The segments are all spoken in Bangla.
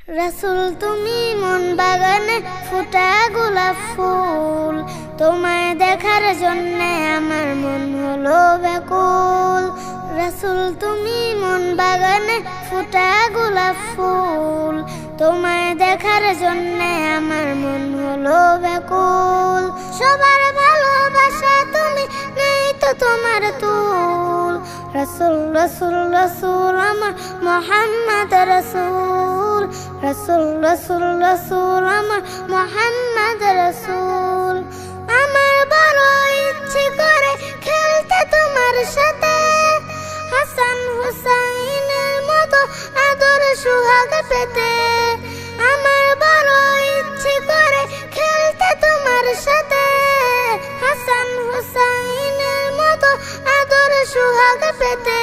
রাসূল তুমি মন বাগানে ফুটা গোলাপ ফুল, তোমায় দেখার জন্যে আমার মন হলো ব্যাকুল। রাসূল তুমি মন বাগানে ফুটা গোলাপ ফুল, তোমায় দেখার জন্যে আমার মন হলো ব্যাকুল। সবার ভালোবাসা তুমি, নেই তো তোমার তুল। রাসূল রাসূল রাসূল আমার মুহাম্মদ রাসূল, রাসূল রাসূল রাসূল আমার মুহাম্মদ রাসূল। আমার বড় ইচ্ছে করে খেলতে তোমার সাথে, হাসান হুসাইনের মতো আদর সোহাগ পেতে। আমার বড় ইচ্ছে করে খেলতে তোমার সাথে, হাসান হুসাইনের মতো আদর সোহাগ পেতে।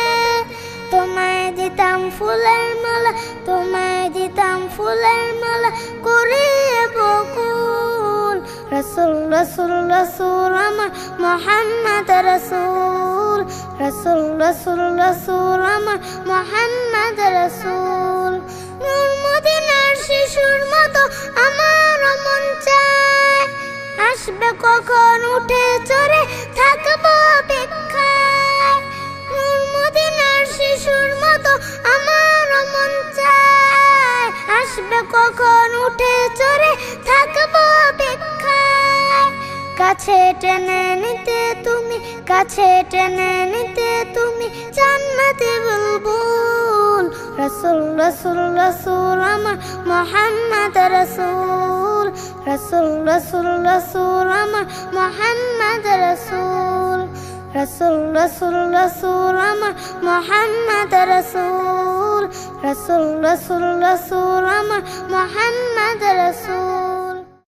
তোমায় দিতাম ফুলের মালা, তোমায় দিতাম ফুলের মালা করিয়ে বকুল। রাসূল রাসূল রাসূল আমার মুহাম্মদ রাসূল, রাসূল রাসূল রাসূল আমার মুহাম্মদ রাসূল। নূর মদিনার শিশুর মতো আমার মন চায়, আসবে কখন উঠে চড়ে থাকবো অপেক্ষায়। নূর মদিনার শিশুর মতো আমার মন চায়, আসবে কখন উঠে চড়ে থাকবো অপেক্ষায়। কাছে টেনে নিতে তুমি, কাছে টেনে নিতে তুমি জান্নাতে বুলবুল। রাসূল রাসূল রাসূল আমার মুহাম্মদ রাসূল, রাসূল রাসূল রাসূল আমার মুহাম্মদ রাসূল। রাসূল রাসূল রাসূল আমার মুহাম্মদ রাসূল, রাসূল রাসূল রাসূল আমার মুহাম্মদ